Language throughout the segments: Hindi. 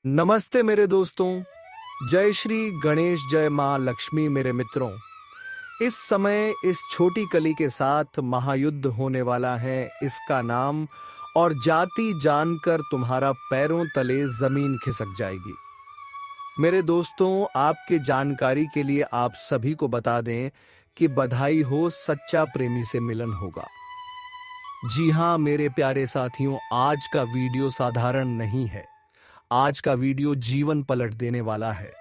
नमस्ते मेरे दोस्तों। जय श्री गणेश, जय माँ लक्ष्मी मेरे मित्रों। इस समय इस छोटी कली के साथ महायुद्ध होने वाला है। इसका नाम और जाति जानकर तुम्हारा पैरों तले जमीन खिसक जाएगी। मेरे दोस्तों, आपके जानकारी के लिए आप सभी को बता दें कि बधाई हो, सच्चा प्रेमी से मिलन होगा। जी हाँ मेरे प्यारे साथियों, आज का वीडियो साधारण नहीं है। आज का वीडियो जीवन पलट देने वाला है।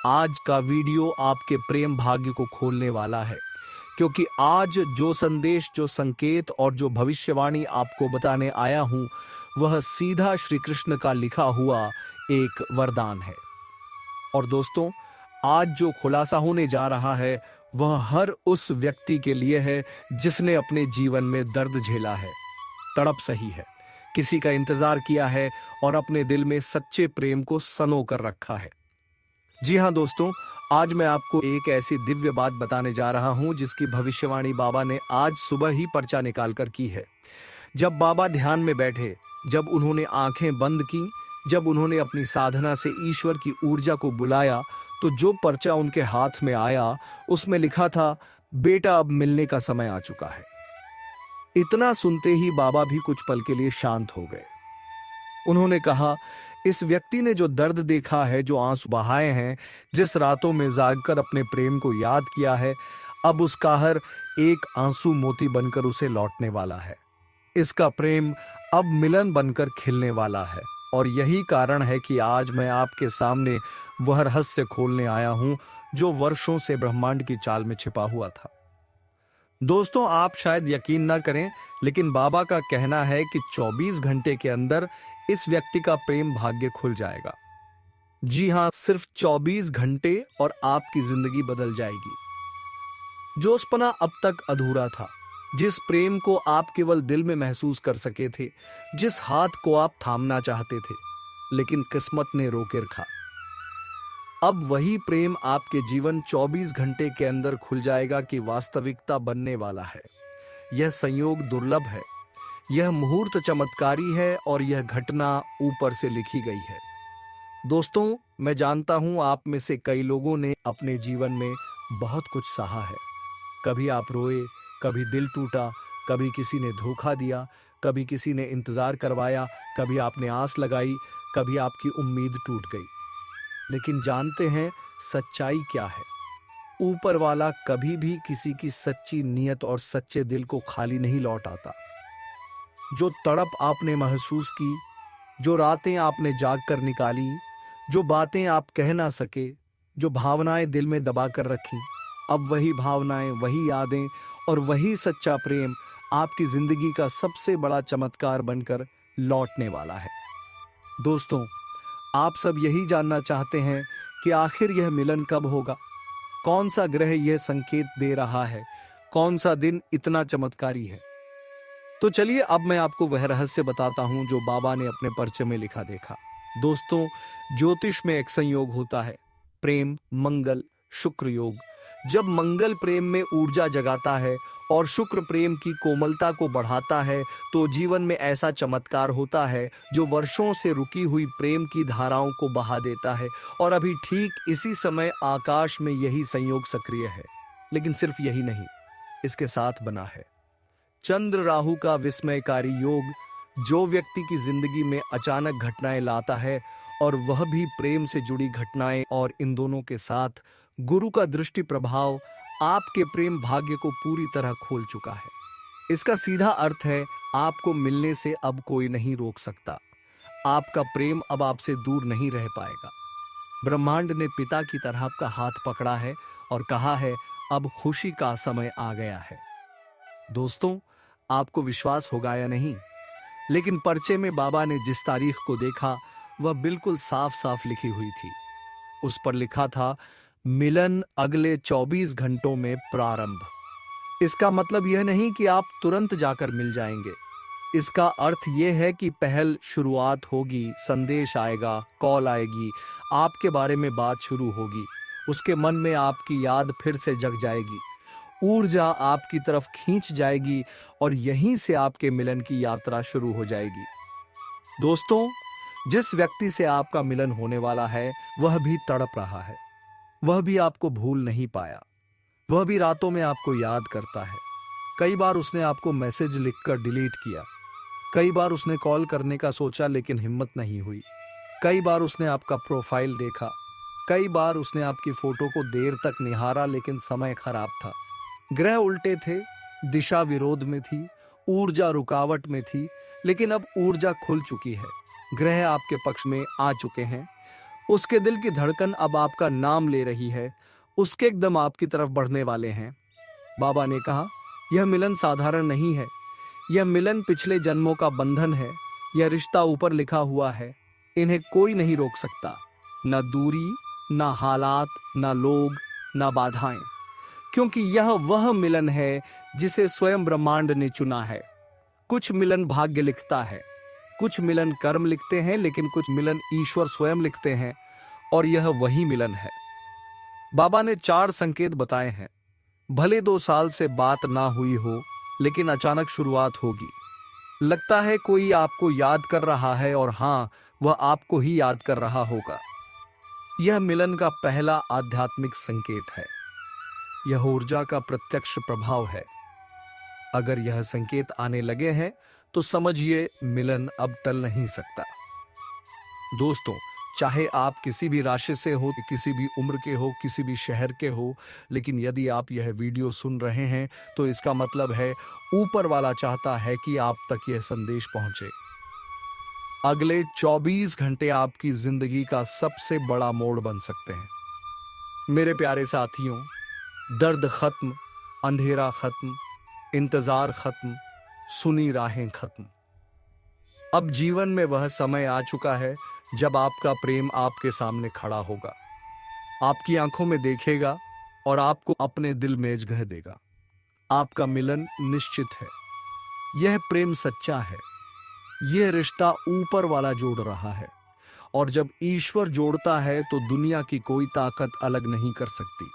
आज का वीडियो आपके प्रेम भाग्य को खोलने वाला है, क्योंकि आज जो संदेश, जो संकेत और जो भविष्यवाणी आपको बताने आया हूं, वह सीधा श्री कृष्ण का लिखा हुआ एक वरदान है। और दोस्तों, आज जो खुलासा होने जा रहा है वह हर उस व्यक्ति के लिए है जिसने अपने जीवन में दर्द झेला है, तड़प सही है, किसी का इंतजार किया है और अपने दिल में सच्चे प्रेम को सनो कर रखा है। जी हाँ दोस्तों, आज मैं आपको एक ऐसी दिव्य बात बताने जा रहा हूं जिसकी भविष्यवाणी बाबा ने आज सुबह ही पर्चा निकाल कर की है। जब बाबा ध्यान में बैठे, जब उन्होंने आंखें बंद की, जब उन्होंने अपनी साधना से ईश्वर की ऊर्जा को बुलाया, तो जो पर्चा उनके हाथ में आया उसमें लिखा था, बेटा अब मिलने का समय आ चुका है। इतना सुनते ही बाबा भी कुछ पल के लिए शांत हो गए। उन्होंने कहा, इस व्यक्ति ने जो दर्द देखा है, जो आंसू बहाए हैं, जिस रातों में जागकर अपने प्रेम को याद किया है, अब उसका हर एक आंसू मोती बनकर उसे लौटने वाला है। इसका प्रेम अब मिलन बनकर खिलने वाला है। और यही कारण है कि आज मैं आपके सामने वह रहस्य खोलने आया हूं जो वर्षों से ब्रह्मांड की चाल में छिपा हुआ था। दोस्तों, आप शायद यकीन ना करें, लेकिन बाबा का कहना है कि 24 घंटे के अंदर इस व्यक्ति का प्रेम भाग्य खुल जाएगा। जी हां, सिर्फ 24 घंटे और आपकी जिंदगी बदल जाएगी। जोस्पना अब तक अधूरा था, जिस प्रेम को आप केवल दिल में महसूस कर सके थे, जिस हाथ को आप थामना चाहते थे, लेकिन किस्मत ने रोके रखा। अब वही प्रेम आपके जीवन 24 घंटे के अंदर खुल जाएगा कि वास्तविकता बनने वाला है। यह संयोग दुर्लभ है, यह मुहूर्त चमत्कारी है और यह घटना ऊपर से लिखी गई है। दोस्तों, मैं जानता हूं आप में से कई लोगों ने अपने जीवन में बहुत कुछ सहा है। कभी आप रोए, कभी दिल टूटा, कभी किसी ने धोखा दिया, कभी किसी ने इंतजार करवाया, कभी आपने आस लगाई, कभी आपकी उम्मीद टूट गई। लेकिन जानते हैं सच्चाई क्या है? ऊपर वाला कभी भी किसी की सच्ची नीयत और सच्चे दिल को खाली नहीं लौट आता। जो तड़प आपने महसूस की, जो रातें आपने जाग कर निकाली, जो बातें आप कह ना सके, जो भावनाएं दिल में दबा कर रखी, अब वही भावनाएं, वही यादें और वही सच्चा प्रेम आपकी जिंदगी का सबसे बड़ा चमत्कार बनकर लौटने वाला है। दोस्तों, आप सब यही जानना चाहते हैं कि आखिर यह मिलन कब होगा? कौन सा ग्रह यह संकेत दे रहा है? कौन सा दिन इतना चमत्कारी है? तो चलिए अब मैं आपको वह रहस्य बताता हूं जो बाबा ने अपने पर्चे में लिखा देखा। दोस्तों, ज्योतिष में एक संयोग होता है, प्रेम मंगल शुक्र योग। जब मंगल प्रेम में ऊर्जा जगाता है और शुक्र प्रेम की कोमलता को बढ़ाता है, तो जीवन में ऐसा चमत्कार होता है जो वर्षों से रुकी हुई प्रेम की धाराओं को बहा देता है। और अभी ठीक इसी समय आकाश में यही संयोग सक्रिय है। लेकिन सिर्फ यही नहीं, इसके साथ बना है चंद्र राहु का विस्मयकारी योग, जो व्यक्ति की जिंदगी में अचानक घटनाएं लाता है, और वह भी प्रेम से जुड़ी घटनाएं। और इन दोनों के साथ गुरु का दृष्टि प्रभाव आपके प्रेम भाग्य को पूरी तरह खोल चुका है। इसका सीधा अर्थ है, आपको मिलने से अब कोई नहीं रोक सकता। आपका प्रेम अब आपसे दूर नहीं रह पाएगा। ब्रह्मांड ने पिता की तरह आपका हाथ पकड़ा है और कहा है, अब खुशी का समय आ गया है। दोस्तों, आपको विश्वास होगा या नहीं, लेकिन पर्चे में बाबा ने जिस तारीख को देखा वह बिल्कुल साफ साफ लिखी हुई थी। उस पर लिखा था, मिलन अगले 24 घंटों में प्रारंभ। इसका मतलब यह नहीं कि आप तुरंत जाकर मिल जाएंगे। इसका अर्थ यह है कि पहल शुरुआत होगी, संदेश आएगा, कॉल आएगी, आपके बारे में बात शुरू होगी, उसके मन में आपकी याद फिर से जग जाएगी, ऊर्जा आपकी तरफ खींच जाएगी और यहीं से आपके मिलन की यात्रा शुरू हो जाएगी। दोस्तों, जिस व्यक्ति से आपका मिलन होने वाला है वह भी तड़प रहा है, वह भी आपको भूल नहीं पाया, वह भी रातों में आपको याद करता है। कई बार उसने आपको मैसेज लिखकर डिलीट किया, कई बार उसने कॉल करने का सोचा लेकिन हिम्मत नहीं हुई, कई बार उसने आपका प्रोफाइल देखा, कई बार उसने आपकी फोटो को देर तक निहारा लेकिन समय खराब था, ग्रह उल्टे थे, दिशा विरोध में थी, ऊर्जा रुकावट में थी। लेकिन अब ऊर्जा खुल चुकी है, ग्रह आपके पक्ष में आ चुके हैं। उसके दिल की धड़कन अब आपका नाम ले रही है, उसके एकदम आपकी तरफ बढ़ने वाले हैं। बाबा ने कहा, यह मिलन साधारण नहीं है, यह मिलन पिछले जन्मों का बंधन है, यह रिश्ता ऊपर लिखा हुआ है, इन्हें कोई नहीं रोक सकता, न दूरी, न हालात, न लोग, न बाधाएं, क्योंकि यह वह मिलन है जिसे स्वयं ब्रह्मांड ने चुना है। कुछ मिलन भाग्य लिखता है, कुछ मिलन कर्म लिखते हैं, लेकिन कुछ मिलन ईश्वर स्वयं लिखते हैं, और यह वही मिलन है। बाबा ने 4 संकेत बताए हैं। भले 2 साल से बात ना हुई हो, लेकिन अचानक शुरुआत होगी। लगता है कोई आपको याद कर रहा है, और हां, वह आपको ही याद कर रहा होगा। यह मिलन का पहला आध्यात्मिक संकेत है, यह ऊर्जा का प्रत्यक्ष प्रभाव है। अगर यह संकेत आने लगे हैं तो समझिए मिलन अब टल नहीं सकता। दोस्तों, चाहे आप किसी भी राशि से हो, किसी भी उम्र के हो, किसी भी शहर के हो, लेकिन यदि आप यह वीडियो सुन रहे हैं तो इसका मतलब है ऊपर वाला चाहता है कि आप तक यह संदेश पहुंचे। अगले 24 घंटे आपकी जिंदगी का सबसे बड़ा मोड़ बन सकते हैं। मेरे प्यारे साथियों, दर्द खत्म, अंधेरा खत्म, इंतजार खत्म, सुनी राहें खत्म। अब जीवन में वह समय आ चुका है जब आपका प्रेम आपके सामने खड़ा होगा, आपकी आंखों में देखेगा और आपको अपने दिल में जगह देगा। आपका मिलन निश्चित है, यह प्रेम सच्चा है, यह रिश्ता ऊपर वाला जोड़ रहा है, और जब ईश्वर जोड़ता है तो दुनिया की कोई ताकत अलग नहीं कर सकती।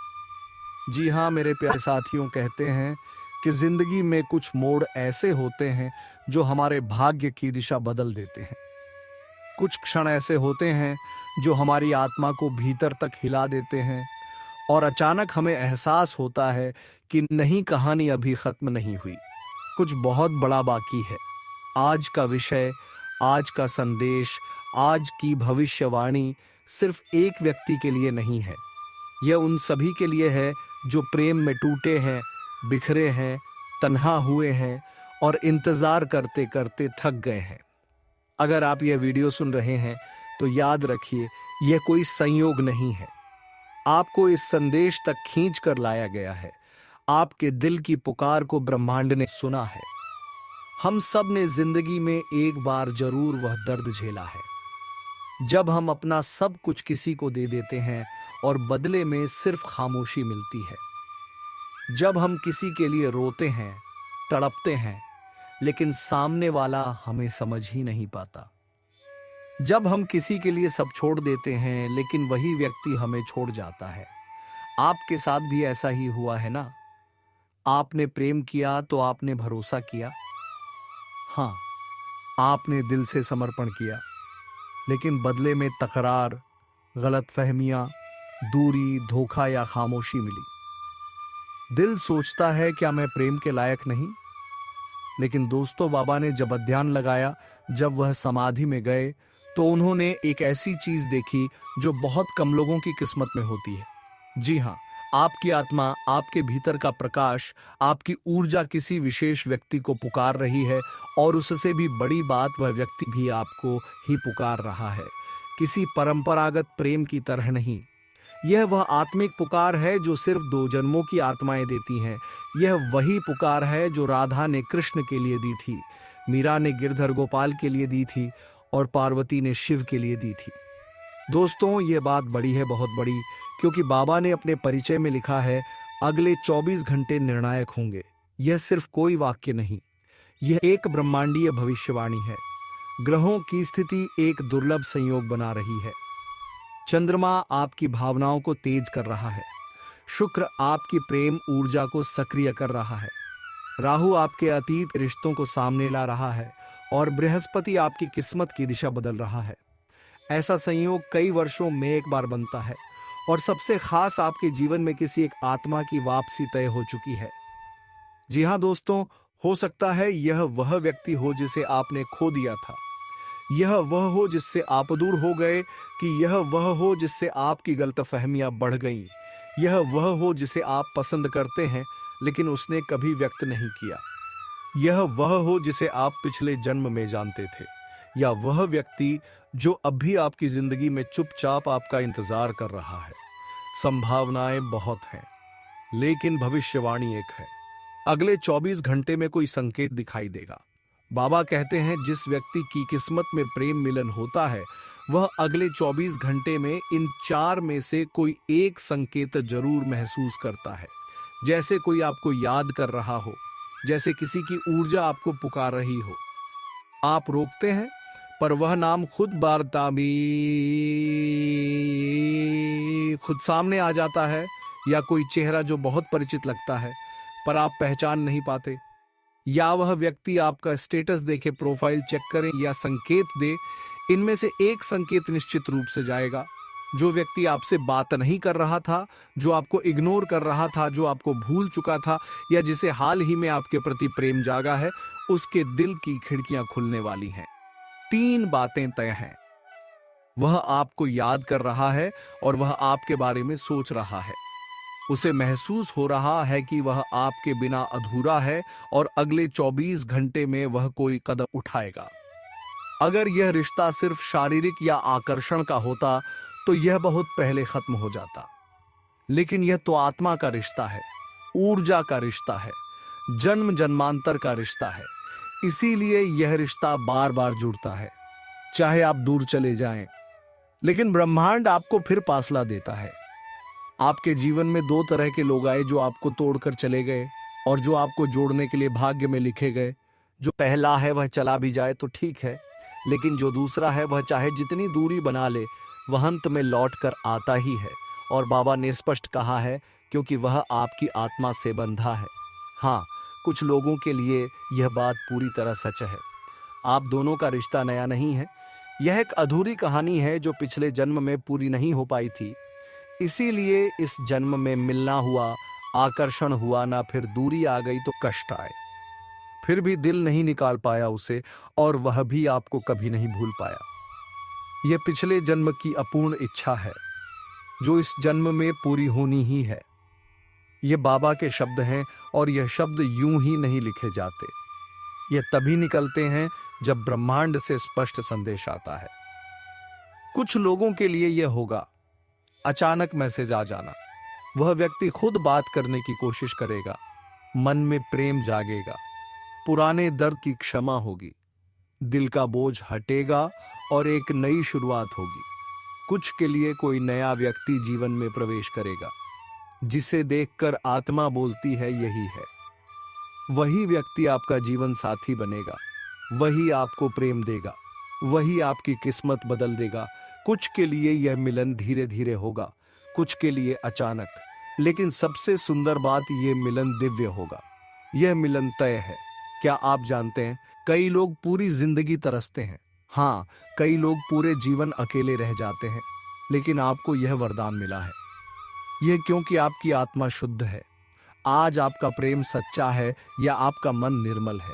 जी हाँ मेरे प्यारे साथियों, कहते हैं कि जिंदगी में कुछ मोड़ ऐसे होते हैं जो हमारे भाग्य की दिशा बदल देते हैं। कुछ क्षण ऐसे होते हैं जो हमारी आत्मा को भीतर तक हिला देते हैं, और अचानक हमें एहसास होता है कि नहीं, कहानी अभी खत्म नहीं हुई, कुछ बहुत बड़ा बाकी है। आज का विषय, आज का संदेश, आज की भविष्यवाणी सिर्फ एक व्यक्ति के लिए नहीं है, यह उन सभी के लिए है जो प्रेम में टूटे हैं, बिखरे हैं, तन्हा हुए हैं और इंतजार करते करते थक गए हैं। अगर आप यह वीडियो सुन रहे हैं तो याद रखिए, यह कोई संयोग नहीं है, आपको इस संदेश तक खींच कर लाया गया है। आपके दिल की पुकार को ब्रह्मांड ने सुना है। हम सब ने जिंदगी में एक बार जरूर वह दर्द झेला है जब हम अपना सब कुछ किसी को दे देते हैं और बदले में सिर्फ खामोशी मिलती है। जब हम किसी के लिए रोते हैं, तड़पते हैं, लेकिन सामने वाला हमें समझ ही नहीं पाता। जब हम किसी के लिए सब छोड़ देते हैं, लेकिन वही व्यक्ति हमें छोड़ जाता है। आपके साथ भी ऐसा ही हुआ है ना? आपने प्रेम किया तो आपने भरोसा किया, हाँ, आपने दिल से समर्पण किया, लेकिन बदले में तकरार, गलतफहमियां, दूरी, धोखा या खामोशी मिली। दिल सोचता है क्या मैं प्रेम के लायक नहीं? लेकिन दोस्तों, बाबा ने जब ध्यान लगाया, जब वह समाधि में गए, तो उन्होंने एक ऐसी चीज देखी जो बहुत कम लोगों की किस्मत में होती है। जी हाँ, आपकी आत्मा, आपके भीतर का प्रकाश, आपकी ऊर्जा किसी विशेष व्यक्ति को पुकार रही है, और उससे भी बड़ी बात, वह व्यक्ति भी आपको ही पुकार रहा है, किसी परंपरागत प्रेम की तरह नहीं। यह वह आत्मिक पुकार है जो सिर्फ 2 जन्मों की आत्माएं देती हैं। यह वही पुकार है जो राधा ने कृष्ण के लिए दी थी, मीरा ने गिरधर गोपाल के लिए दी थी, और पार्वती ने शिव के लिए दी थी। दोस्तों, ये बात बड़ी है, बहुत बड़ी, क्योंकि बाबा ने अपने परिचय में लिखा है, अगले 24 घंटे निर्णायक होंगे। यह सिर्फ कोई वाक्य नहीं, यह एक ब्रह्मांडीय भविष्यवाणी है। ग्रहों की स्थिति एक दुर्लभ संयोग बना रही है। चंद्रमा आपकी भावनाओं को तेज कर रहा है, शुक्र आपकी प्रेम ऊर्जा को सक्रिय कर रहा है, राहु आपके अतीत रिश्तों को सामने ला रहा है, और बृहस्पति आपकी किस्मत की दिशा बदल रहा है। ऐसा संयोग कई वर्षों में एक बार बनता है और सबसे खास आपके जीवन में किसी एक आत्मा की वापसी तय हो चुकी है। जी हाँ दोस्तों, हो सकता है यह वह व्यक्ति हो जिसे आपने खो दिया था। यह वह हो जिससे आप दूर हो गए, कि यह वह हो जिससे आपकी गलतफहमियां बढ़ गईं। यह वह हो जिसे आप पसंद करते हैं लेकिन उसने कभी व्यक्त नहीं किया। यह वह हो जिसे आप पिछले जन्म में जानते थे, या वह व्यक्ति जो अब भी आपकी जिंदगी में चुपचाप आपका इंतजार कर रहा है। संभावनाएं बहुत हैं, लेकिन भविष्यवाणी एक है। अगले 24 घंटे में कोई संकेत दिखाई देगा। बाबा कहते हैं जिस व्यक्ति की किस्मत में प्रेम मिलन होता है वह अगले 24 घंटे में इन 4 में से कोई एक संकेत जरूर महसूस करता है। जैसे कोई आपको याद कर रहा हो, जैसे किसी की ऊर्जा आपको पुकार रही हो। आप रोकते हैं पर वह नाम खुद खुद सामने आ जाता है, या कोई चेहरा जो बहुत परिचित लगता है पर आप पहचान नहीं पाते, या वह व्यक्ति आपका स्टेटस देखे, प्रोफाइल चेक करे या संकेत दे। इनमें से एक संकेत निश्चित रूप से जाएगा। जो व्यक्ति आपसे बात नहीं कर रहा था, जो आपको इग्नोर कर रहा था, जो आपको भूल चुका था, या जिसे हाल ही में आपके प्रति प्रेम जागा है, उसके दिल की खिड़कियां खुलने वाली हैं। 3 बातें तय हैं। वह आपको याद कर रहा है और वह आपके बारे में सोच रहा है। उसे महसूस हो रहा है कि वह आपके बिना अधूरा है और अगले 24 घंटे में वह कोई कदम उठाएगा। अगर यह रिश्ता सिर्फ शारीरिक या आकर्षण का होता तो यह बहुत पहले खत्म हो जाता, लेकिन यह तो आत्मा का रिश्ता है, ऊर्जा का रिश्ता है, जन्म जन्मांतर का रिश्ता है। इसीलिए यह रिश्ता बार बार जुड़ता है, चाहे आप दूर चले जाएं। लेकिन ब्रह्मांड आपको फिर फासला देता है। आपके जीवन में 2 तरह के लोग आए, जो आपको तोड़कर चले गए और जो आपको जोड़ने के लिए भाग्य में लिखे गए। जो पहला है वह चला भी जाए तो ठीक है, लेकिन जो दूसरा है वह चाहे जितनी दूरी बना ले वह अंत में लौट कर आता ही है। और बाबा ने स्पष्ट कहा है, क्योंकि वह आपकी आत्मा से बंधा है। हाँ, कुछ लोगों के लिए यह बात पूरी तरह सच है। आप दोनों का रिश्ता नया नहीं है, यह एक अधूरी कहानी है जो पिछले जन्म में पूरी नहीं हो पाई थी। इसीलिए इस जन्म में मिलना हुआ, आकर्षण हुआ ना, फिर दूरी आ गई तो कष्ट आए। फिर भी दिल नहीं निकाल पाया उसे, और वह भी आपको कभी नहीं भूल पाया। यह पिछले जन्म की अपूर्ण इच्छा है जो इस जन्म में पूरी होनी ही है। ये बाबा के शब्द हैं और यह शब्द यूं ही नहीं लिखे जाते। ये तभी निकलते हैं जब ब्रह्मांड से स्पष्ट संदेश आता है। कुछ लोगों के लिए यह होगा अचानक मैसेज आ जाना। वह व्यक्ति खुद बात करने की कोशिश करेगा, मन में प्रेम जागेगा, पुराने दर्द की क्षमा होगी, दिल का बोझ हटेगा और एक नई शुरुआत होगी। कुछ के लिए कोई नया व्यक्ति जीवन में प्रवेश करेगा, जिसे देखकर आत्मा बोलती है यही है। वही व्यक्ति आपका जीवन साथी बनेगा, वही आपको प्रेम देगा, वही आपकी किस्मत बदल देगा। कुछ के लिए यह मिलन धीरे धीरे होगा, कुछ के लिए अचानक, लेकिन सबसे सुंदर बात, यह मिलन दिव्य होगा। यह मिलन तय है। क्या आप जानते हैं, कई लोग पूरी जिंदगी तरसते हैं। हाँ, कई लोग पूरे जीवन अकेले रह जाते हैं, लेकिन आपको यह वरदान मिला है। यह क्योंकि आपकी आत्मा शुद्ध है, आज आपका प्रेम सच्चा है या आपका मन निर्मल है।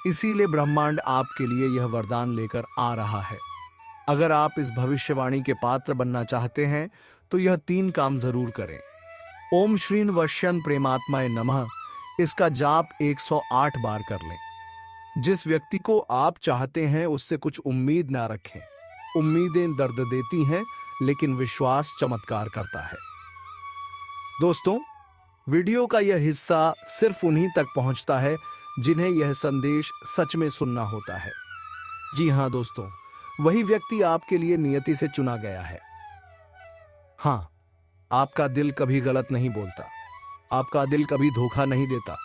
इसीलिए ब्रह्मांड आपके लिए यह वरदान लेकर आ रहा है। अगर आप इस भविष्यवाणी के पात्र बनना चाहते हैं तो यह 3 काम जरूर करें। ओम श्रीन वश्यन प्रेमात्माय नमः, इसका जाप 108 बार कर लें। जिस व्यक्ति को आप चाहते हैं उससे कुछ उम्मीद ना रखें। उम्मीदें दर्द देती हैं, लेकिन विश्वास चमत्कार करता है। दोस्तों, वीडियो का यह हिस्सा सिर्फ उन्हीं तक पहुंचता है जिन्हें यह संदेश सच में सुनना होता है। जी हां दोस्तों, वही व्यक्ति आपके लिए नियति से चुना गया है। हाँ, आपका दिल कभी गलत नहीं बोलता, आपका दिल कभी धोखा नहीं देता।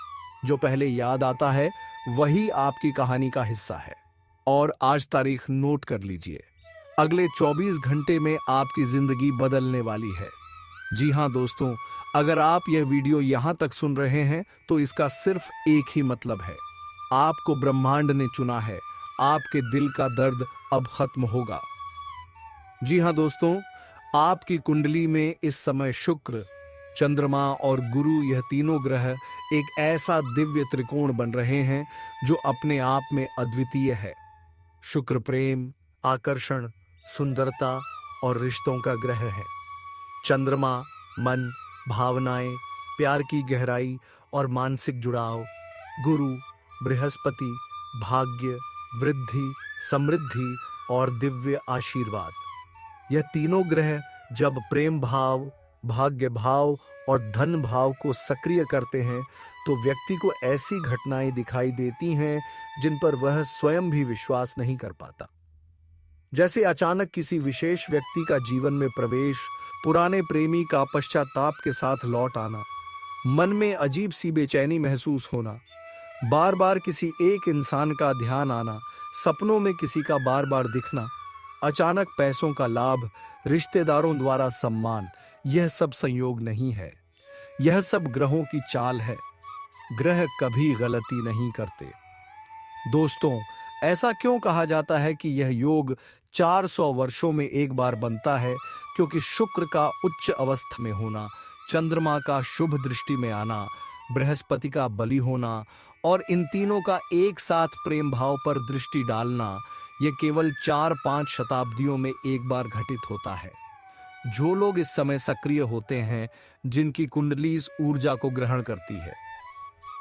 जो पहले याद आता है वही आपकी कहानी का हिस्सा है। और आज तारीख नोट कर लीजिए, अगले 24 घंटे में आपकी जिंदगी बदलने वाली है। जी हां दोस्तों, अगर आप यह वीडियो यहां तक सुन रहे हैं तो इसका सिर्फ एक ही मतलब है, आपको ब्रह्मांड ने चुना है। आपके दिल का दर्द अब खत्म होगा। जी हाँ दोस्तों, आपकी कुंडली में इस समय शुक्र, चंद्रमा और गुरु, यह तीनों ग्रह एक ऐसा दिव्य त्रिकोण बन रहे हैं जो अपने आप में अद्वितीय है। शुक्र प्रेम, आकर्षण, सुंदरता और रिश्तों का ग्रह है। चंद्रमा मन, भावनाएं, प्यार की गहराई और मानसिक जुड़ाव। गुरु बृहस्पति भाग्य, वृद्धि, समृद्धि और दिव्य आशीर्वाद। यह तीनों ग्रह जब प्रेम भाव, भाग्य भाव और धन भाव को सक्रिय करते हैं तो व्यक्ति को ऐसी घटनाएं दिखाई देती हैं जिन पर वह स्वयं भी विश्वास नहीं कर पाता। जैसे अचानक किसी विशेष व्यक्ति का जीवन में प्रवेश, पुराने प्रेमी का पश्चाताप के साथ लौट आना, मन में अजीब सी बेचैनी महसूस होना, बार बार किसी एक इंसान का ध्यान आना, सपनों में किसी का बार बार दिखना, अचानक पैसों का लाभ, रिश्तेदारों द्वारा सम्मान, यह सब संयोग नहीं है। यह सब ग्रहों की चाल है। ग्रह कभी गलती नहीं करते। दोस्तों, ऐसा क्यों कहा जाता है कि यह योग 400 वर्षों में एक बार बनता है? क्योंकि शुक्र का उच्च अवस्था में होना, चंद्रमा का शुभ दृष्टि में आना, बृहस्पति का बलि होना और इन तीनों का एक साथ प्रेम भाव पर दृष्टि डालना, यह केवल 4-5 शताब्दियों में एक बार घटित होता है। जो लोग इस समय सक्रिय होते हैं, जिनकी कुंडली इस ऊर्जा को ग्रहण करती है,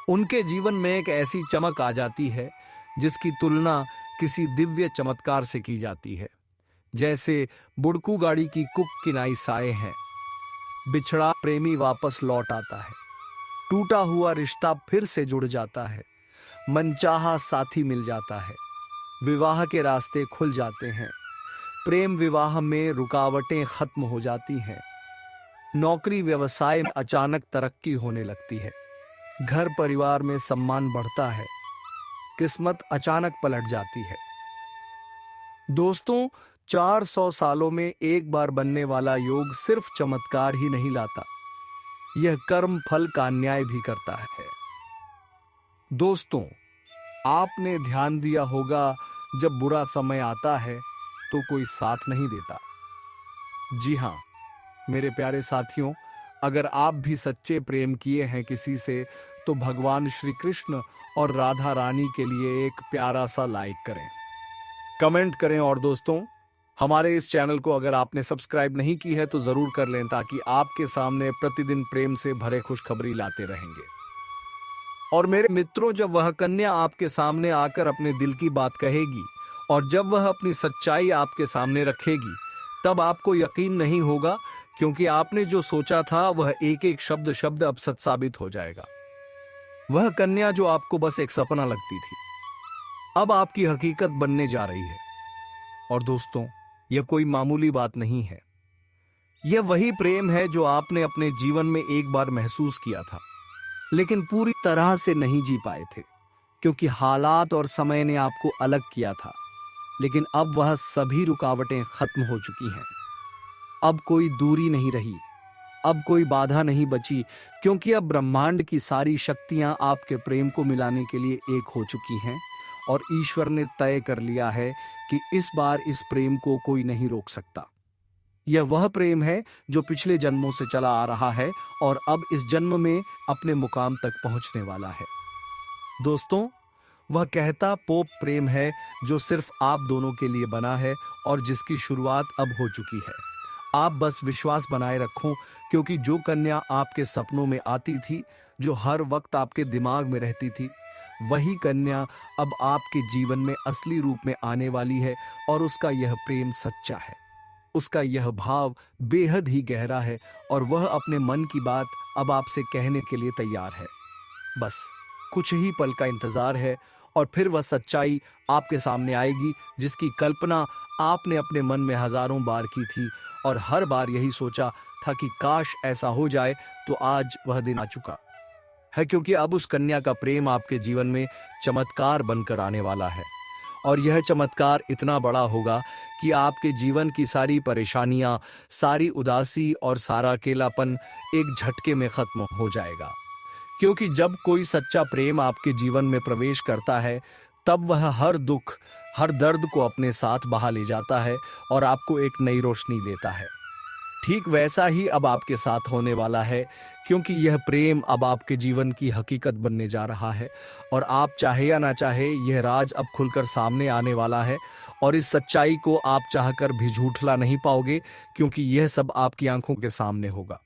उनके जीवन में एक ऐसी चमक आ जाती है जिसकी तुलना किसी दिव्य चमत्कार से की जाती है। जैसे बुड़कू गाड़ी की कुक किनाई साए हैं। बिछड़ा प्रेमी वापस लौट आता है, टूटा हुआ रिश्ता फिर से जुड़ जाता है, मनचाहा साथी मिल जाता है, विवाह के रास्ते खुल जाते हैं, प्रेम विवाह में रुकावटें खत्म हो जाती हैं, नौकरी व्यवसाय में अचानक तरक्की होने लगती है, घर परिवार में सम्मान बढ़ता है, किस्मत अचानक पलट जाती है। दोस्तों, 400 सालों में एक बार बनने वाला योग सिर्फ चमत्कार ही नहीं लाता, यह कर्म फल का न्याय भी करता है। दोस्तों, आपने ध्यान दिया होगा, जब बुरा समय आता है तो कोई साथ नहीं देता। जी हाँ मेरे प्यारे साथियों, अगर आप भी सच्चे प्रेम किए हैं किसी से तो भगवान श्री कृष्ण और राधा रानी के लिए एक प्यारा सा लाइक करें, कमेंट करें और दोस्तों, हमारे इस चैनल को अगर आपने सब्सक्राइब नहीं की है तो जरूर कर लें ताकि आपके सामने प्रतिदिन प्रेम से भरे खुशखबरी लाते रहेंगे। और मेरे मित्रों, जब वह कन्या आपके सामने आकर अपने दिल की बात कहेगी और जब वह अपनी सच्चाई आपके सामने रखेगी, तब आपको यकीन नहीं होगा, क्योंकि आपने जो सोचा था वह एक एक शब्द शब्द अब सच साबित हो जाएगा। वह कन्या जो आपको बस एक सपना लगती थी, अब आपकी हकीकत बनने जा रही है। और दोस्तों, यह कोई मामूली बात नहीं है, यह वही प्रेम है जो आपने अपने जीवन में एक बार महसूस किया था, लेकिन पूरी तरह से नहीं जी पाए थे, क्योंकि हालात और समय ने आपको अलग किया था। लेकिन अब वह सभी रुकावटें खत्म हो चुकी हैं। अब कोई दूरी नहीं रही, अब कोई बाधा नहीं बची, क्योंकि अब ब्रह्मांड की सारी शक्तियां आपके प्रेम को मिलाने के लिए एक हो चुकी हैं और ईश्वर ने तय कर लिया है कि इस बार इस प्रेम को कोई नहीं रोक सकता। यह वह प्रेम है जो पिछले जन्मों से चला आ रहा है और अब इस जन्म में अपने मुकाम तक पहुंचने वाला है। दोस्तों, वह कहता पोप प्रेम है जो सिर्फ आप दोनों के लिए बना है और जिसकी शुरुआत अब हो चुकी है। आप बस विश्वास बनाए रखो, क्योंकि जो कन्या आपके सपनों में आती थी, जो हर वक्त आपके दिमाग में रहती थी, वही कन्या अब आपके जीवन में असली रूप में आने वाली है और उसका यह प्रेम सच्चा है। उसका यह भाव बेहद ही गहरा है और वह अपने मन की बात अब आपसे कहने के लिए तैयार है। बस कुछ ही पल का इंतजार है और फिर वह सच्चाई आपके सामने आएगी जिसकी कल्पना आपने अपने मन में हजारों बार की थी और हर बार यही सोचा था कि काश ऐसा हो जाए। तो आज वह दिन आ चुका है, क्योंकि अब उस कन्या का प्रेम आपके जीवन में चमत्कार बनकर आने वाला है और यह चमत्कार इतना बड़ा होगा कि आपके जीवन की सारी परेशानियां, सारी उदासी और सारा अकेलापन एक झटके में खत्म हो जाएगा। क्योंकि जब कोई सच्चा प्रेम आपके जीवन में प्रवेश करता है, तब वह हर दुख, हर दर्द को अपने साथ बहा ले जाता है और आपको एक नई रोशनी देता है। ठीक वैसा ही अब आपके साथ होने वाला है, क्योंकि यह प्रेम अब आपके जीवन की हकीकत बनने जा रहा है और आप चाहे या ना चाहे यह राज अब खुलकर सामने आने वाला है। और इस सच्चाई को आप चाहकर भी झूठला नहीं पाओगे, क्योंकि यह सब आपकी आंखों के सामने होगा।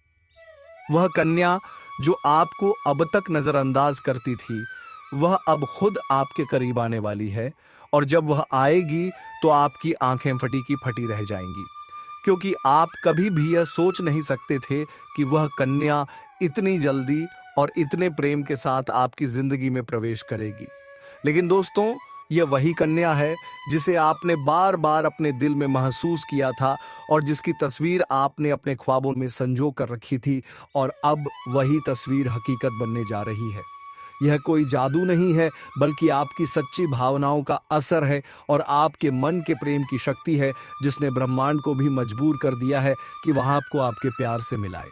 वह कन्या जो आपको अब तक नजरअंदाज करती थी, वह अब खुद आपके करीब आने वाली है। और जब वह आएगी तो आपकी आंखें फटी की फटी रह जाएंगी, क्योंकि आप कभी भी यह सोच नहीं सकते थे कि वह कन्या इतनी जल्दी और इतने प्रेम के साथ आपकी जिंदगी में प्रवेश करेगी। लेकिन दोस्तों, यह वही कन्या है जिसे आपने बार बार अपने दिल में महसूस किया था और जिसकी तस्वीर आपने अपने ख्वाबों में संजो कर रखी थी, और अब वही तस्वीर हकीकत बनने जा रही है। यह कोई जादू नहीं है, बल्कि आपकी सच्ची भावनाओं का असर है और आपके मन के प्रेम की शक्ति है, जिसने ब्रह्मांड को भी मजबूर कर दिया है कि वह आपको आपके प्यार से मिलाए।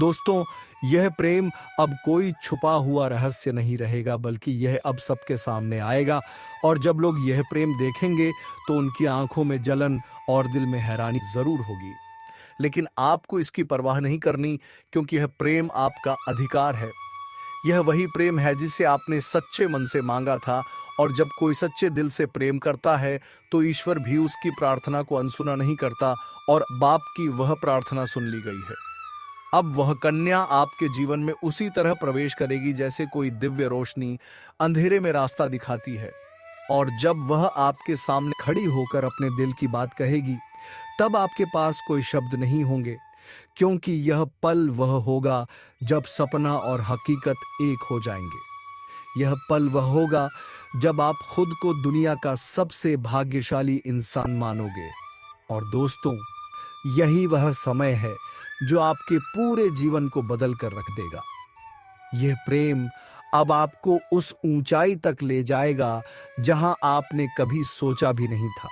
दोस्तों, यह प्रेम अब कोई छुपा हुआ रहस्य नहीं रहेगा, बल्कि यह अब सबके सामने आएगा। और जब लोग यह प्रेम देखेंगे तो उनकी आंखों में जलन और दिल में हैरानी जरूर होगी। लेकिन आपको इसकी परवाह नहीं करनी, क्योंकि यह प्रेम आपका अधिकार है। यह वही प्रेम है जिसे आपने सच्चे मन से मांगा था। और जब कोई सच्चे दिल से प्रेम करता है तो ईश्वर भी उसकी प्रार्थना को अनसुना नहीं करता, और बाप की वह प्रार्थना सुन ली गई है। अब वह कन्या आपके जीवन में उसी तरह प्रवेश करेगी जैसे कोई दिव्य रोशनी अंधेरे में रास्ता दिखाती है। और जब वह आपके सामने खड़ी होकर अपने दिल की बात कहेगी, तब आपके पास कोई शब्द नहीं होंगे, क्योंकि यह पल वह होगा जब सपना और हकीकत एक हो जाएंगे। यह पल वह होगा जब आप खुद को दुनिया का सबसे भाग्यशाली इंसान मानोगे। और दोस्तों, यही वह समय है जो आपके पूरे जीवन को बदल कर रख देगा। यह प्रेम अब आपको उस ऊंचाई तक ले जाएगा जहां आपने कभी सोचा भी नहीं था।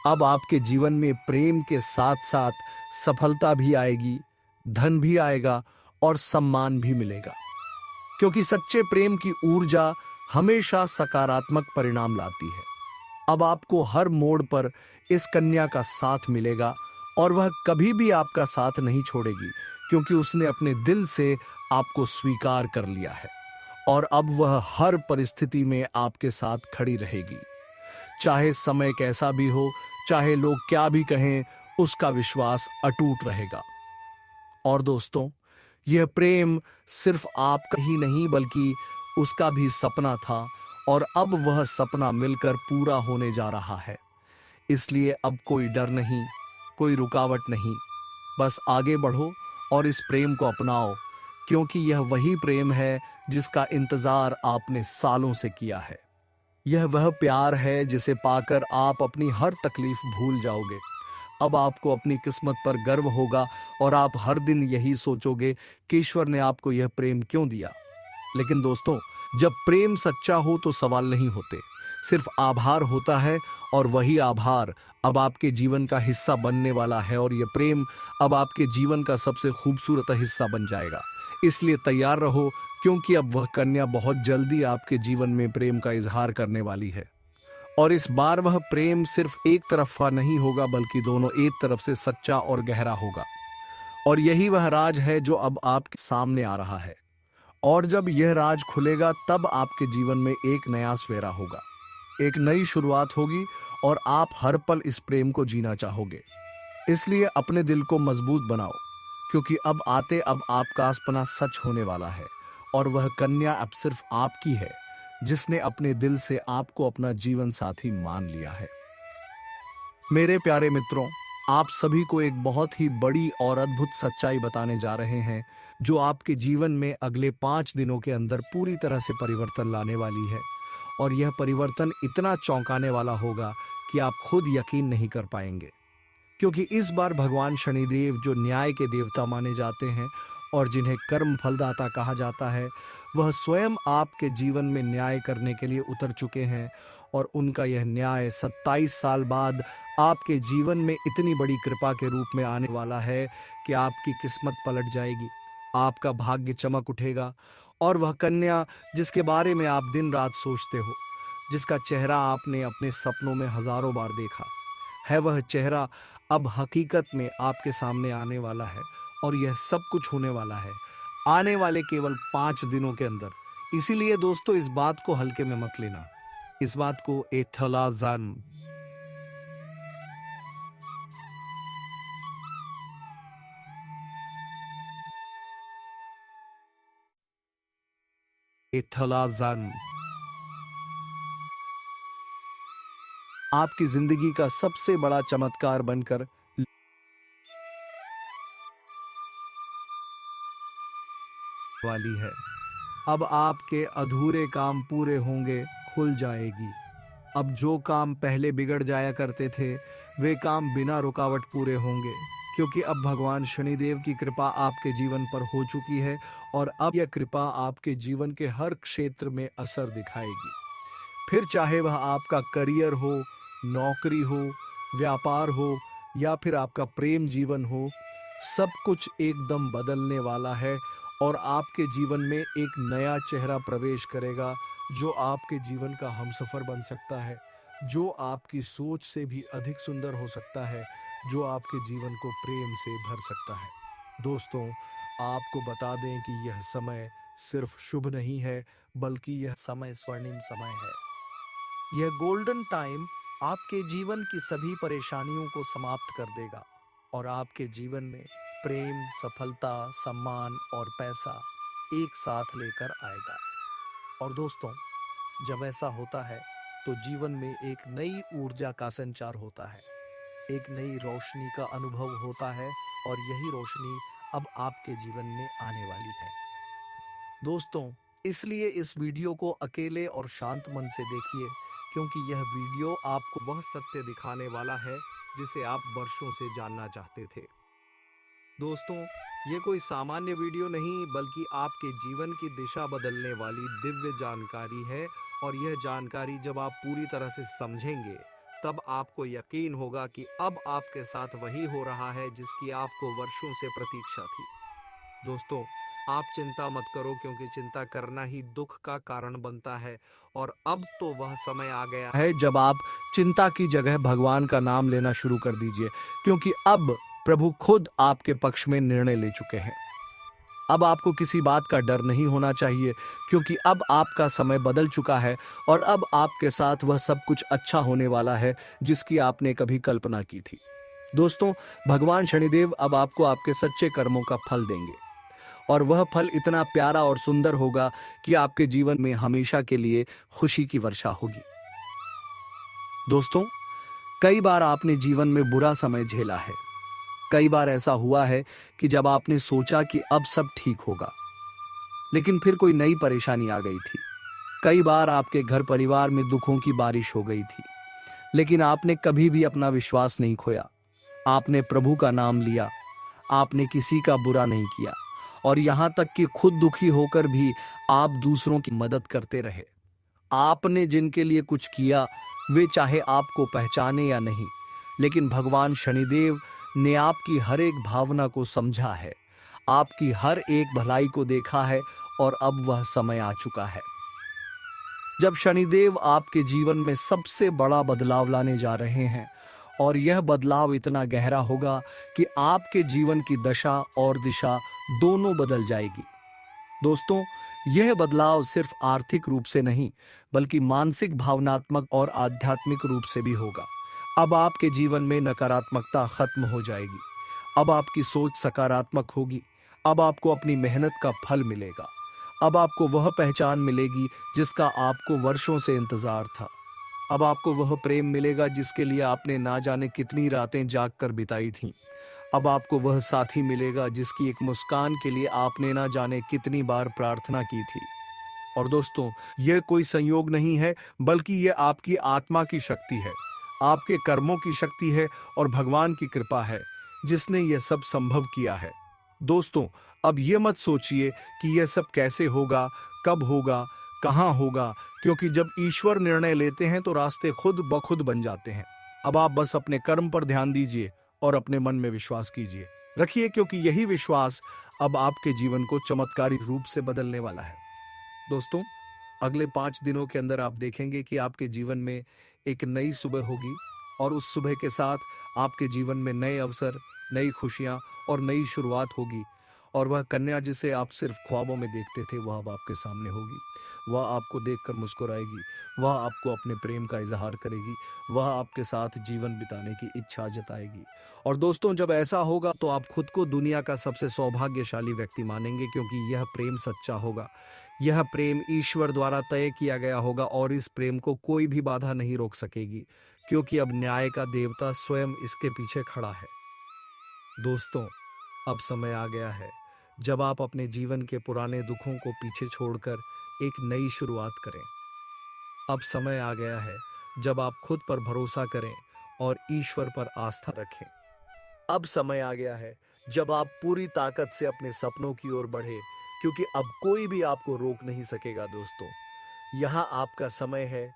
अब आपके जीवन में प्रेम के साथ साथ सफलता भी आएगी, धन भी आएगा और सम्मान भी मिलेगा, क्योंकि सच्चे प्रेम की ऊर्जा हमेशा सकारात्मक परिणाम लाती है। अब आपको हर मोड़ पर इस कन्या का साथ मिलेगा और वह कभी भी आपका साथ नहीं छोड़ेगी, क्योंकि उसने अपने दिल से आपको स्वीकार कर लिया है। और अब वह हर परिस्थिति में आपके साथ खड़ी रहेगी, चाहे समय कैसा भी हो, चाहे लोग क्या भी कहें, उसका विश्वास अटूट रहेगा। और दोस्तों, यह प्रेम सिर्फ आपका ही नहीं बल्कि उसका भी सपना था, और अब वह सपना मिलकर पूरा होने जा रहा है। इसलिए अब कोई डर नहीं, कोई रुकावट नहीं, बस आगे बढ़ो और इस प्रेम को अपनाओ, क्योंकि यह वही प्रेम है जिसका इंतजार आपने सालों से किया है। यह वह प्यार है जिसे पाकर आप अपनी हर तकलीफ भूल जाओगे। अब आपको अपनी किस्मत पर गर्व होगा और आप हर दिन यही सोचोगे कि ईश्वर ने आपको यह प्रेम क्यों दिया। लेकिन दोस्तों, जब प्रेम सच्चा हो तो सवाल नहीं होते, सिर्फ आभार होता है, और वही आभार अब आपके जीवन का हिस्सा बनने वाला है। और यह प्रेम अब आपके जीवन का सबसे खूबसूरत हिस्सा बन जाएगा। इसलिए तैयार रहो, क्योंकि अब वह कन्या बहुत जल्दी आपके जीवन में प्रेम का इजहार करने वाली है। और इस बार वह प्रेम सिर्फ एक तरफा नहीं होगा, बल्कि दोनों एक तरफ से सच्चा और गहरा होगा। और यही वह राज है जो अब आपके सामने आ रहा है। और जब यह राज खुलेगा, तब आपके जीवन में एक नया सवेरा होगा, एक नई शुरुआत होगी, और आप हर पल इस प्रेम को जीना चाहोगे। इसलिए अपने दिल को मजबूत बनाओ, क्योंकि अब आपका सपना सच होने वाला है। और वह कन्या अब सिर्फ आपकी है, जिसने अपने दिल से आपको अपना जीवन साथी मान लिया है। मेरे प्यारे मित्रों, आप सभी को एक बहुत ही बड़ी और अद्भुत सच्चाई बताने जा रहे हैं, जो आपके जीवन में अगले 5 दिनों के अंदर पूरी तरह से परिवर्तन लाने वाली है। और यह परिवर्तन इतना चौंकाने वाला होगा कि आप खुद यकीन नहीं कर पाएंगे, क्योंकि इस बार भगवान शनिदेव, जो न्याय के देवता माने जाते हैं और जिन्हें कर्म फलदाता कहा जाता है, वह स्वयं आपके जीवन में न्याय करने के लिए उतर चुके हैं। और उनका यह न्याय 27 साल बाद आपके जीवन में इतनी बड़ी कृपा के रूप में आने वाला है कि आपकी किस्मत पलट जाएगी, आपका भाग्य चमक उठेगा। और वह कन्या जिसके बारे में आप दिन रात सोचते हो, जिसका चेहरा आपने अपने सपनों में हजारों बार देखा है, वह चेहरा अब हकीकत में आपके सामने आने वाला है। और यह सब कुछ होने वाला है आने वाले केवल 5 दिनों के अंदर। इसीलिए दोस्तों, इस बात को हल्के में मत लेना, इस बात को एथला जान एथला जान आपकी जिंदगी का सबसे बड़ा चमत्कार बनकर वाली है। अब आपके अधूरे काम पूरे होंगे, खुल जाएगी। अब जो काम पहले बिगड़ जाया करते थे, वे काम बिना रुकावट पूरे होंगे, क्योंकि अब भगवान शनिदेव की कृपा आपके जीवन पर हो चुकी है और अब यह कृपा आपके जीवन के हर क्षेत्र में असर दिखाएगी। फिर चाहे वह आपका करियर हो, नौकरी हो, व्यापार हो या फिर आपका प्रेम जीवन हो, सब कुछ एकदम बदलने वाला है और आपके जीवन में एक नया चेहरा प्रवेश करेगा जो आपके जीवन का हमसफर बन सकता है, जो आपकी सोच से भी अधिक सुंदर हो सकता है, जो आपके जीवन को प्रेम से भर सकता है। दोस्तों, आपको बता दें कि यह समय सिर्फ शुभ नहीं है, बल्कि यह समय स्वर्णिम समय है। यह गोल्डन टाइम आपके जीवन की सभी परेशानियों को समाप्त कर देगा और आपके जीवन में प्रेम, सफलता, सम्मान और पैसा एक साथ लेकर आएगा। और दोस्तों, जब ऐसा होता है तो जीवन में एक नई ऊर्जा का संचार होता है, एक नई रोशनी का अनुभव होता है और यही रोशनी अब आपके जीवन में आने वाली है। दोस्तों, इसलिए इस वीडियो को अकेले और शांत मन से देखिए, क्योंकि यह वीडियो आपको वह सत्य दिखाने वाला है जिसे आप वर्षों से जानना चाहते थे। दोस्तों, ये कोई सामान्य वीडियो नहीं, बल्कि आपके जीवन की दिशा बदलने वाली दिव्य जानकारी है और यह जानकारी जब आप पूरी तरह से समझेंगे, तब आपको यकीन होगा कि अब आपके साथ वही हो रहा है जिसकी आपको वर्षों से प्रतीक्षा थी। दोस्तों, आप चिंता मत करो, क्योंकि चिंता करना ही दुख का कारण बनता है और अब तो वह समय आ गया है जब आप चिंता की जगह भगवान का नाम लेना शुरू कर दीजिए, क्योंकि अब प्रभु खुद आपके पक्ष में निर्णय ले चुके हैं। अब आपको किसी बात का डर नहीं होना चाहिए, क्योंकि अब आपका समय बदल चुका है और अब आपके साथ वह सब कुछ अच्छा होने वाला है जिसकी आपने कभी कल्पना की थी। दोस्तों, भगवान शनिदेव अब आपको आपके सच्चे कर्मों का फल देंगे और वह फल इतना प्यारा और सुंदर होगा कि आपके जीवन में हमेशा के लिए खुशी की वर्षा होगी। दोस्तों, कई बार आपने जीवन में बुरा समय झेला है। कई बार ऐसा हुआ है कि जब आपने सोचा कि अब सब ठीक होगा, लेकिन फिर कोई नई परेशानी आ गई थी। कई बार आपके घर परिवार में दुखों की बारिश हो गई थी, लेकिन आपने कभी भी अपना विश्वास नहीं खोया। आपने प्रभु का नाम लिया, आपने किसी का बुरा नहीं किया और यहां तक कि खुद दुखी होकर भी आप दूसरों की मदद करते रहे। आपने जिनके लिए कुछ किया, वे चाहे आपको पहचाने या नहीं, लेकिन भगवान शनिदेव ने आपकी हर एक भावना को समझा है, आपकी हर एक भलाई को देखा है और अब वह समय आ चुका है जब शनिदेव आपके जीवन में सबसे बड़ा बदलाव लाने जा रहे हैं। और यह बदलाव इतना गहरा होगा कि आपके जीवन की दशा और दिशा दोनों बदल जाएगी। दोस्तों, यह बदलाव सिर्फ आर्थिक रूप से नहीं, बल्कि मानसिक, भावनात्मक और आध्यात्मिक रूप से भी होगा। अब आपके जीवन में नकारात्मकता खत्म हो जाएगी, अब आपकी सोच सकारात्मक होगी, अब आपको अपनी मेहनत का फल मिलेगा, अब आपको वह पहचान मिलेगी जिसका आपको वर्षों से इंतजार था, अब आपको वह प्रेम मिलेगा जिसके लिए आपने ना जाने कितनी रातें जागकर बिताई थीं, अब आपको वह साथी मिलेगा जिसकी एक मुस्कान के लिए आपने ना जाने कितनी बार प्रार्थना की थी। और दोस्तों, यह कोई संयोग नहीं है, बल्कि यह आपकी आत्मा की शक्ति है, आपके कर्मों की शक्ति है और भगवान की कृपा है जिसने यह सब संभव किया है। दोस्तों, अब यह मत सोचिए कि यह सब कैसे होगा, कब होगा, कहाँ होगा, क्योंकि जब ईश्वर निर्णय लेते हैं तो रास्ते खुद ब खुद बन जाते हैं। अब आप बस अपने कर्म पर ध्यान दीजिए और अपने मन में विश्वास कीजिए, रखिए, क्योंकि यही विश्वास अब आपके जीवन को चमत्कारी रूप से बदलने वाला है। दोस्तों, अगले 5 दिनों के अंदर आप देखेंगे कि आपके जीवन में एक नई सुबह होगी और उस सुबह के साथ आपके जीवन में नए अवसर, नई खुशियाँ और नई शुरुआत होगी। और वह कन्या जिसे आप सिर्फ ख्वाबों में देखते थे वह अब आपके सामने होगी। वह आपको देखकर मुस्कुराएगी, वह आपको अपने प्रेम का इजहार करेगी, वह आपके साथ जीवन बिताने की इच्छा जताएगी। और दोस्तों, जब ऐसा होगा तो आप खुद को दुनिया का सबसे सौभाग्यशाली व्यक्ति मानेंगे, क्योंकि यह प्रेम सच्चा होगा। यह प्रेम ईश्वर द्वारा तय किया गया होगा और इस प्रेम को कोई भी बाधा नहीं रोक सकेगी, क्योंकि अब न्याय का देवता स्वयं इसके पीछे खड़ा है। दोस्तों, अब समय आ गया है जब आप अपने जीवन के पुराने दुखों को पीछे छोड़कर एक नई शुरुआत करें। अब समय आ गया है जब आप खुद पर भरोसा करें और ईश्वर पर आस्था रखें। अब समय आ गया है जब आप पूरी ताकत से अपने सपनों की ओर बढ़े, क्योंकि अब कोई भी आपको रोक नहीं सकेगा। दोस्तों, यहाँ आपका समय है